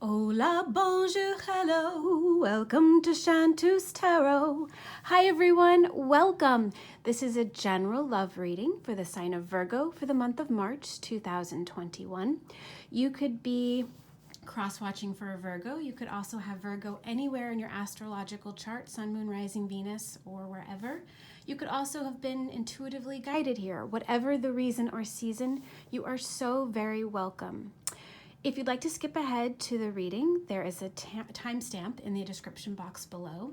Hola, bonjour, hello, welcome to Chantus Tarot. Hi everyone, welcome. This is a general love reading for the sign of Virgo for the month of March 2021. You could be cross-watching for a Virgo. You could also have Virgo anywhere in your astrological chart, Sun, Moon, Rising, Venus, or wherever. You could also have been intuitively guided here. Whatever the reason or season, you are so very welcome. If you'd like to skip ahead to the reading, there is a timestamp in the description box below.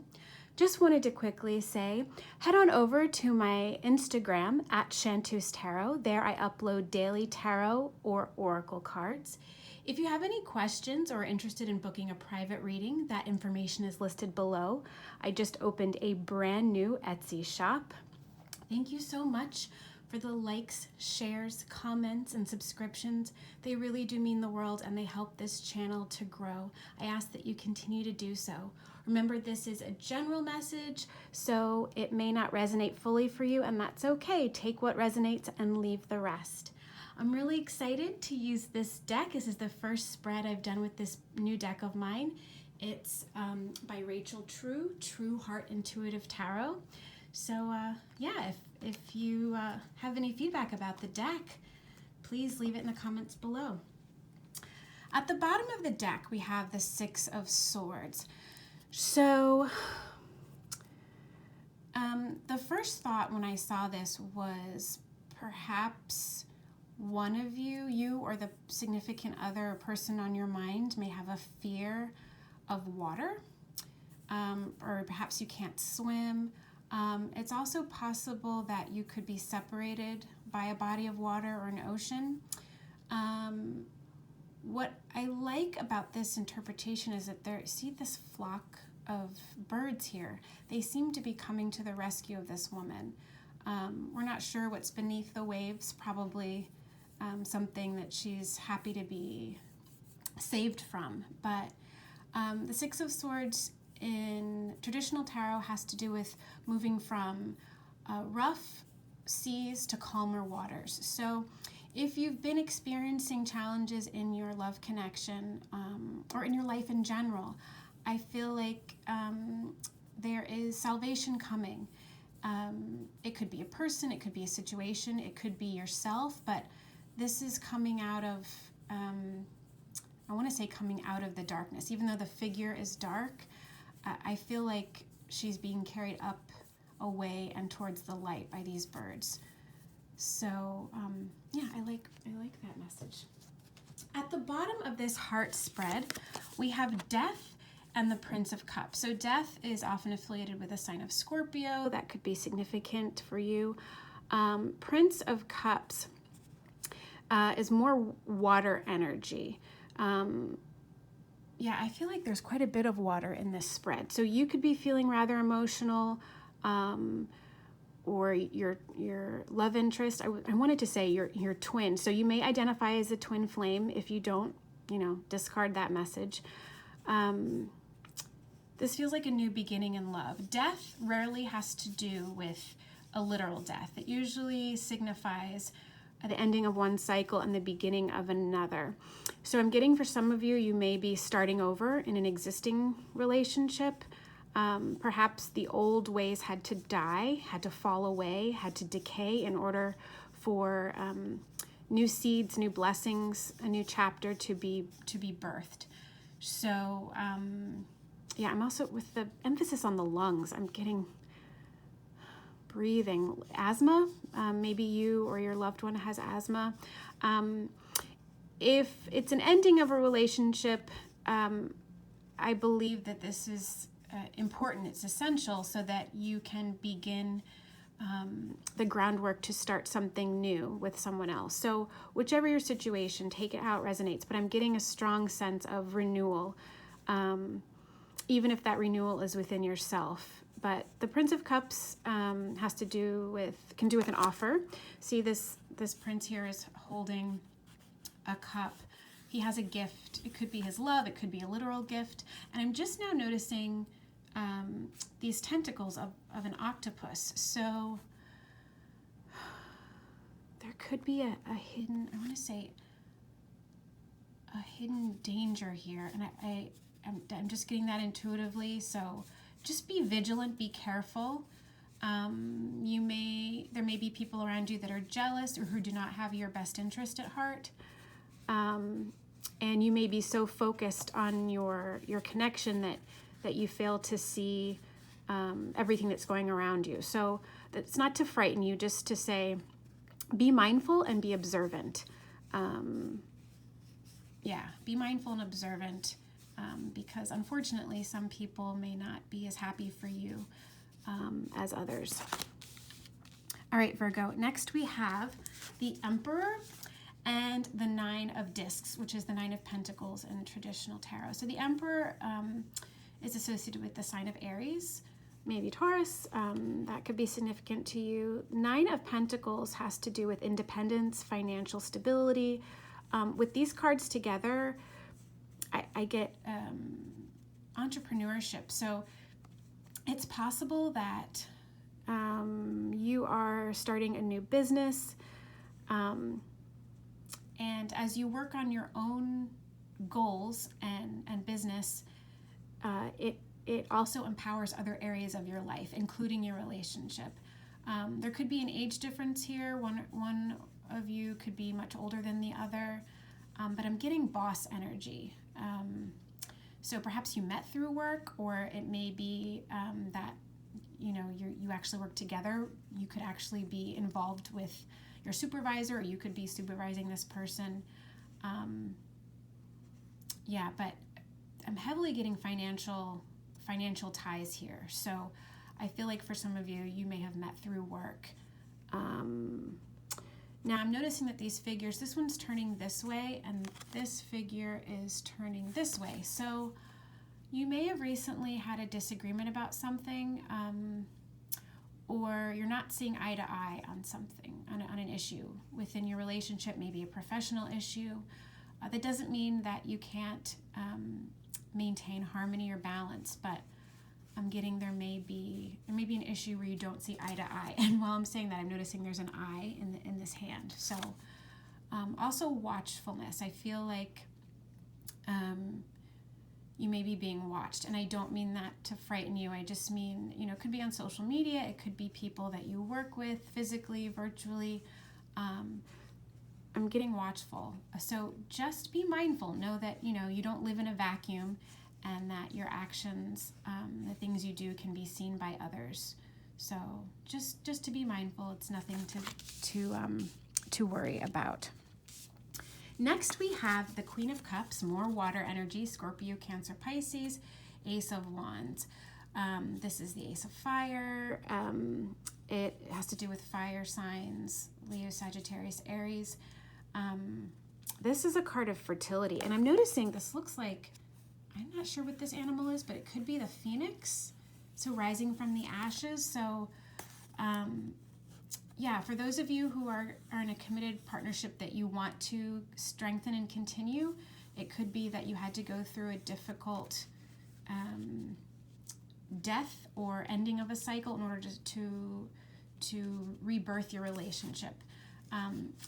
Just wanted to quickly say, head on over to my Instagram at Chantus Tarot. There I upload daily tarot or oracle cards. If you have any questions or are interested in booking a private reading, that information is listed below. I just opened a brand new Etsy shop. Thank you so much for the likes, shares, comments, and subscriptions. They really do mean the world and they help this channel to grow. I ask that you continue to do so. Remember, this is a general message, so it may not resonate fully for you, and that's okay. Take what resonates and leave the rest. I'm really excited to use this deck. This is the first spread I've done with this new deck of mine. It's by Rachel True Heart Intuitive Tarot. So yeah, if you have any feedback about the deck, please leave it in the comments below. At the bottom of the deck, we have the Six of Swords. So the first thought when I saw this was perhaps one of you or the significant other or person on your mind may have a fear of water, or perhaps you can't swim. It's also possible that you could be separated by a body of water or an ocean. What I like about this interpretation is that see this flock of birds here. They seem to be coming to the rescue of this woman. We're not sure what's beneath the waves, probably something that she's happy to be saved from. But the Six of Swords in traditional tarot has to do with moving from rough seas to calmer waters. So if you've been experiencing challenges in your love connection or in your life in general, I feel like there is salvation coming. It could be a person, it could be a situation, it could be yourself, but this is coming out of, I want to say coming out of the darkness. Even though the figure is dark, I feel like she's being carried up, away, and towards the light by these birds. So yeah, I like that message. At the bottom of this heart spread, we have Death and the Prince of Cups. So Death is often affiliated with the sign of Scorpio. That could be significant for you. Prince of Cups is more water energy. Yeah, I feel like there's quite a bit of water in this spread. So you could be feeling rather emotional, or your love interest. I wanted to say your twin. So you may identify as a twin flame. If you don't, discard that message. This feels like a new beginning in love. Death rarely has to do with a literal death. It usually signifies the ending of one cycle and the beginning of another. So I'm getting for some of you, you may be starting over in an existing relationship. Perhaps the old ways had to die, had to fall away, had to decay in order for new seeds, new blessings, a new chapter to be birthed. So yeah, I'm also, with the emphasis on the lungs, I'm getting breathing. Asthma, maybe you or your loved one has asthma. If it's an ending of a relationship, I believe that this is important, it's essential so that you can begin the groundwork to start something new with someone else. So whichever your situation, take it how it resonates, but I'm getting a strong sense of renewal, even if that renewal is within yourself. But the Prince of Cups can do with an offer. See, this prince here is holding a cup. He has a gift. It could be his love, it could be a literal gift. And I'm just now noticing these tentacles of an octopus. So there could be a hidden, I want to say, a hidden danger here, and I'm just getting that intuitively. So just be vigilant, be careful. There may be people around you that are jealous or who do not have your best interest at heart. And you may be so focused on your connection that you fail to see everything that's going around you. So that's not to frighten you, just to say, be mindful and be observant. Be mindful and observant, because unfortunately some people may not be as happy for you as others. All right, Virgo, next we have the Emperor and the Nine of Discs, which is the Nine of Pentacles in traditional tarot. So the Emperor is associated with the sign of Aries, maybe Taurus. That could be significant to you. Nine of Pentacles has to do with independence, financial stability. With these cards together, I get entrepreneurship. So it's possible that you are starting a new business, and as you work on your own goals and business, it also empowers other areas of your life, including your relationship. There could be an age difference here. One of you could be much older than the other, but I'm getting boss energy. So perhaps you met through work, or it may be that you actually work together. You could actually be involved with your supervisor, or you could be supervising this person. But I'm heavily getting financial ties here. So I feel like for some of you, you may have met through work. Now I'm noticing that these figures, this one's turning this way and this figure is turning this way. So you may have recently had a disagreement about something, or you're not seeing eye to eye on something, on an issue within your relationship, maybe a professional issue. That doesn't mean that you can't maintain harmony or balance, but I'm getting there may be an issue where you don't see eye to eye. And while I'm saying that, I'm noticing there's an eye in this hand. So also watchfulness. I feel like you may be being watched, and I don't mean that to frighten you. I just mean, it could be on social media, it could be people that you work with physically, virtually. I'm getting watchful. So just be mindful. Know that, you don't live in a vacuum, and that your actions, the things you do, can be seen by others. So just to be mindful. It's nothing to worry about. Next, we have the Queen of Cups, more water energy, Scorpio, Cancer, Pisces, Ace of Wands. This is the Ace of Fire. It has to do with fire signs, Leo, Sagittarius, Aries. This is a card of fertility, and I'm noticing this looks like, I'm not sure what this animal is, but it could be the phoenix, so rising from the ashes. So for those of you who are in a committed partnership that you want to strengthen and continue, it could be that you had to go through a difficult death or ending of a cycle in order to rebirth your relationship.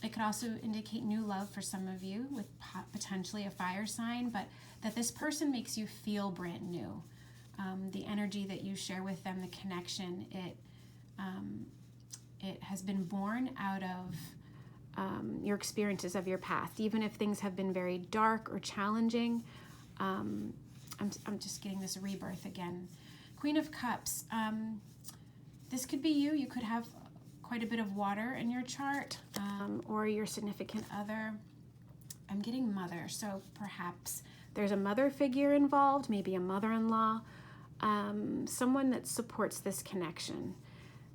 It could also indicate new love for some of you with potentially a fire sign, but that this person makes you feel brand new. The energy that you share with them, the connection, it has been born out of your experiences of your past. Even if things have been very dark or challenging, I'm just getting this rebirth again. Queen of Cups. This could be you. You could have quite a bit of water in your chart, or your significant other. I'm getting mother, so perhaps there's a mother figure involved, maybe a mother-in-law, someone that supports this connection.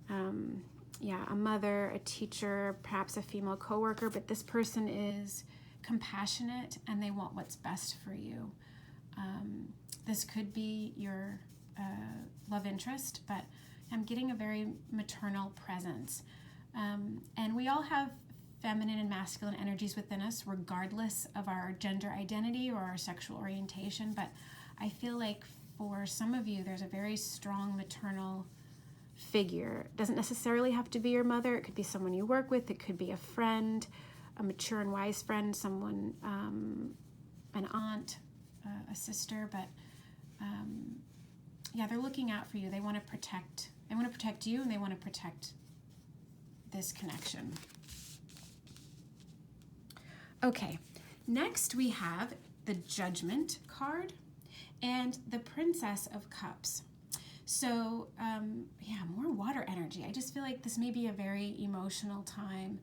A mother, a teacher, perhaps a female coworker, but this person is compassionate and they want what's best for you. This could be your love interest, but I'm getting a very maternal presence. And we all have feminine and masculine energies within us, regardless of our gender identity or our sexual orientation. But I feel like for some of you, there's a very strong maternal figure. It doesn't necessarily have to be your mother. It could be someone you work with. It could be a friend, a mature and wise friend, someone an aunt, a sister, but yeah, they're looking out for you. They want to protect you, and they want to protect this connection. Okay, next we have the Judgment card and the Princess of Cups. So yeah, more water energy. I just feel like this may be a very emotional time.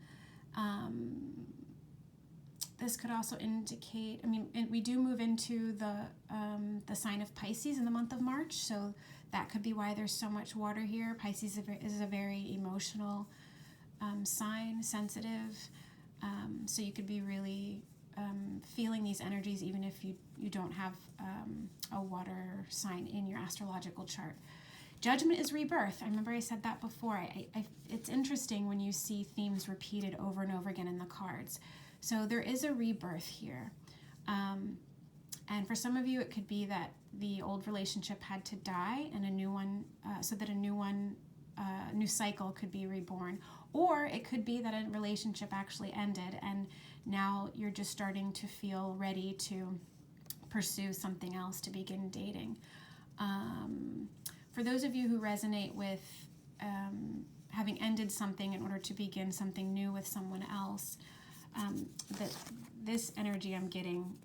This could also indicate, I mean, we do move into the sign of Pisces in the month of March, so that could be why there's so much water here. Pisces is a very emotional sign, sensitive, so you could be really feeling these energies even if you don't have a water sign in your astrological chart. Judgment is rebirth. I remember I said that before. It's interesting when you see themes repeated over and over again in the cards. So there is a rebirth here. And for some of you, it could be that the old relationship had to die and a new one, so that a new cycle could be reborn. Or it could be that a relationship actually ended and now you're just starting to feel ready to pursue something else, to begin dating. For those of you who resonate with having ended something in order to begin something new with someone else, that this energy I'm getting,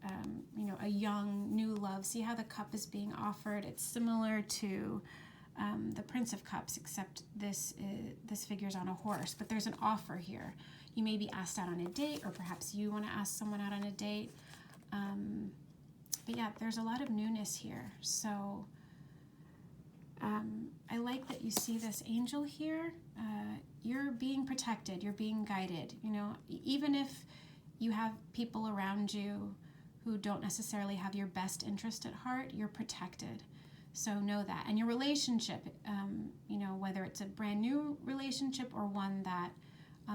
a young new love. See how the cup is being offered? It's similar to the Prince of Cups, except this figure's on a horse, but there's an offer here. You may be asked out on a date, or perhaps you want to ask someone out on a date. But yeah, there's a lot of newness here. So I like that you see this angel here. You're being protected, you're being guided. Even if you have people around you who don't necessarily have your best interest at heart, you're protected. So know that. And your relationship, whether it's a brand new relationship or one that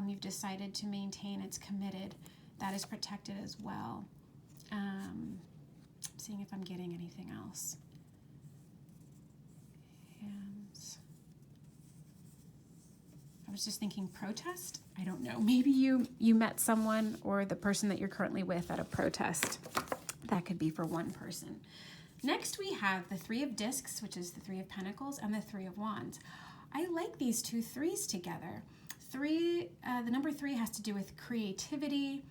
you've decided to maintain, it's committed, that is protected as well. Seeing if I'm getting anything else. I was just thinking protest. I don't know. Maybe you met someone or the person that you're currently with at a protest. That could be for one person. Next we have the Three of Discs, which is the Three of Pentacles, and the Three of Wands. I like these two threes together. The number 3 has to do with creativity,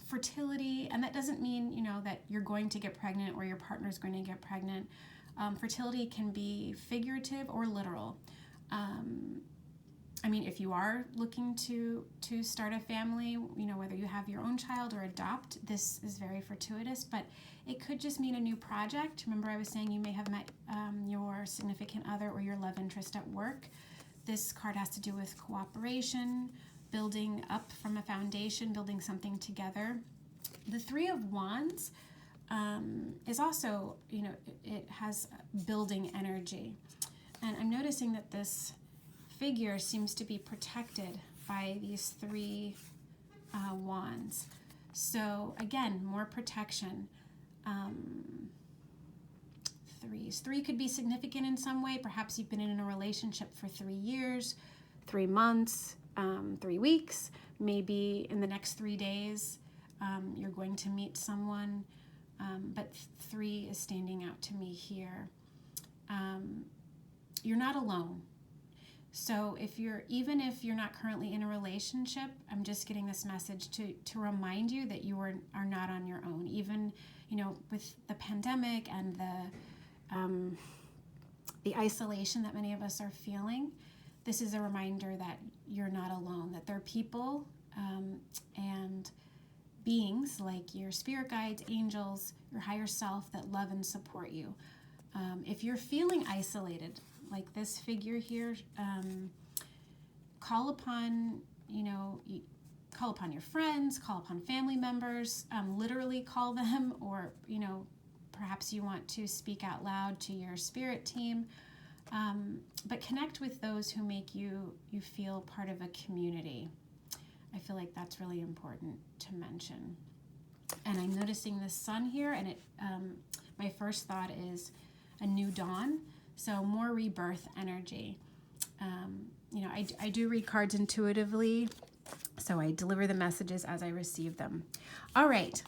fertility, and that doesn't mean, that you're going to get pregnant or your partner's going to get pregnant. Fertility can be figurative or literal. If you are looking to start a family, whether you have your own child or adopt, this is very fortuitous, but it could just mean a new project. Remember I was saying you may have met your significant other or your love interest at work. This card has to do with cooperation, building up from a foundation, building something together. The Three of Wands is also, it has building energy. And I'm noticing that this figure seems to be protected by these 3 wands. So again, more protection. 3s. 3 could be significant in some way. Perhaps you've been in a relationship for 3 years, 3 months, 3 weeks. Maybe in the next 3 days, you're going to meet someone. But 3 is standing out to me here. You're not alone. So even if you're not currently in a relationship, I'm just getting this message to remind you that you are not on your own. Even, with the pandemic and the isolation that many of us are feeling, this is a reminder that you're not alone, that there are people and beings like your spirit guides, angels, your higher self that love and support you. If you're feeling isolated, like this figure here, call upon your friends, call upon family members, literally call them, or, perhaps you want to speak out loud to your spirit team, but connect with those who make you feel part of a community. I feel like that's really important to mention. And I'm noticing the sun here, and my first thought is a new dawn. So more rebirth energy. I do read cards intuitively, so I deliver the messages as I receive them. All right,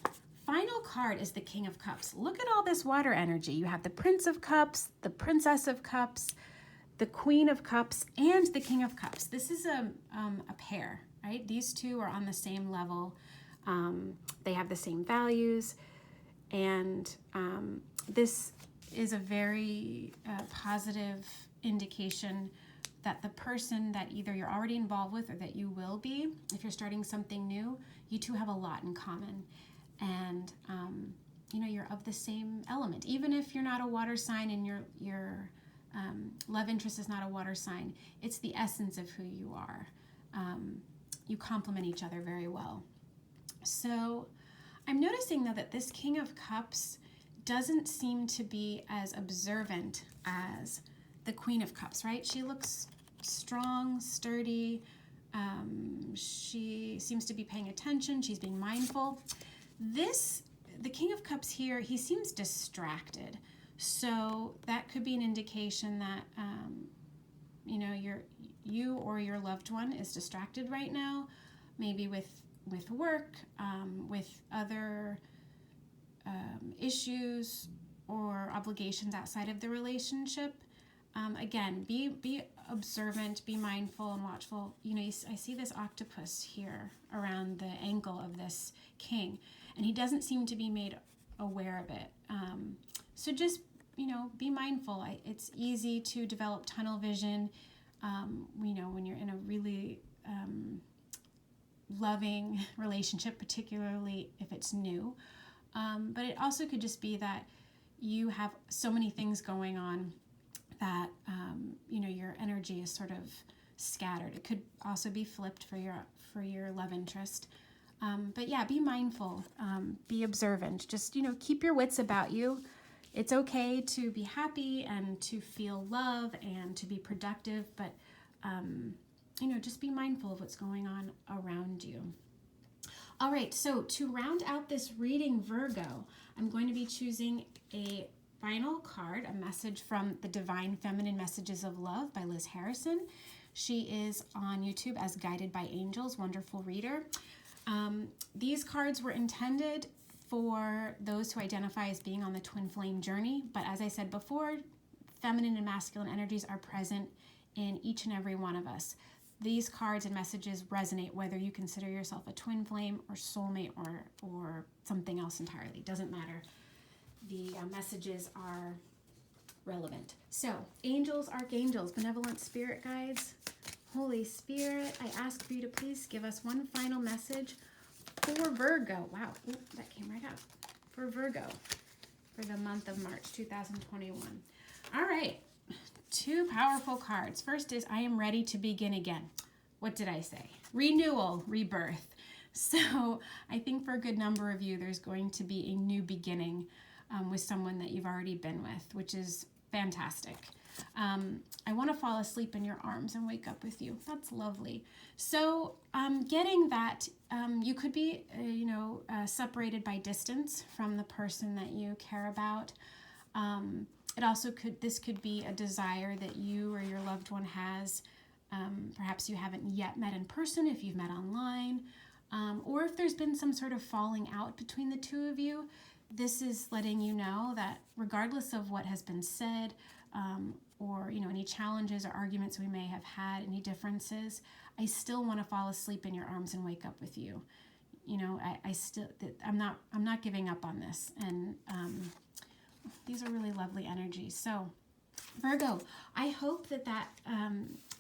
final card is the King of Cups. Look at all this water energy. You have the Prince of Cups, the Princess of Cups, the Queen of Cups, and the King of Cups. This is a pair, right? These two are on the same level. They have the same values, and this is a very positive indication that the person that either you're already involved with or that you will be, if you're starting something new, you two have a lot in common. And, you know, you're of the same element. Even if you're not a water sign and your love interest is not a water sign, it's the essence of who you are. You complement each other very well. So I'm noticing, though, that this King of Cups doesn't seem to be as observant as the Queen of Cups, right? She looks strong, sturdy. She seems to be paying attention. She's being mindful. The King of Cups here, he seems distracted. So that could be an indication that, you know, you or your loved one is distracted right now, maybe with work, with other issues or obligations outside of the relationship. Again, be observant, be mindful and watchful. You know, I see this octopus here around the ankle of this king, and he doesn't seem to be made aware of it. So just, you know, be mindful. It's easy to develop tunnel vision, you know, when you're in a really loving relationship, particularly if it's new. But it also could just be that you have so many things going on that, you know, your energy is sort of scattered. It could also be flipped for your love interest. But yeah, be mindful, be observant. Just, you know, keep your wits about you. It's okay to be happy and to feel love and to be productive, but, you know, just be mindful of what's going on around you. All right, so to round out this reading, Virgo, I'm going to be choosing a final card, a message from the Divine Feminine Messages of Love by Liz Harrison. She is on YouTube as Guided by Angels, wonderful reader. These cards were intended for those who identify as being on the twin flame journey, but as I said before, feminine and masculine energies are present in each and every one of us. These cards and messages resonate whether you consider yourself a twin flame or soulmate or something else entirely. Doesn't matter. The messages are relevant. So, angels, archangels, benevolent spirit guides, Holy Spirit, I ask for you to please give us one final message for Virgo. Wow, ooh, that came right up. For Virgo for the month of March 2021. All right, two powerful cards. First is I am ready to begin again. What did I say? Renewal, rebirth. So I think for a good number of you, there's going to be a new beginning with someone that you've already been with, which is fantastic. I want to fall asleep in your arms and wake up with you. That's lovely. So getting that, you could be, separated by distance from the person that you care about. This could be a desire that you or your loved one has. Perhaps you haven't yet met in person if you've met online, or if there's been some sort of falling out between the two of you. This is letting you know that regardless of what has been said, or any challenges or arguments we may have had, any differences, I still want to fall asleep in your arms and wake up with you. I'm not giving up on this, and these are really lovely energies. So Virgo, I hope that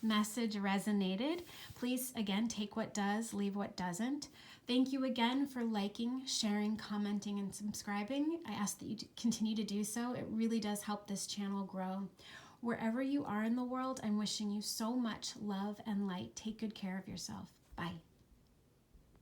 message resonated. Please, again, take what does, leave what doesn't. Thank you again for liking, sharing, commenting, and subscribing. I ask that you continue to do so. It really does help this channel grow. Wherever you are in the world, I'm wishing you so much love and light. Take good care of yourself. Bye.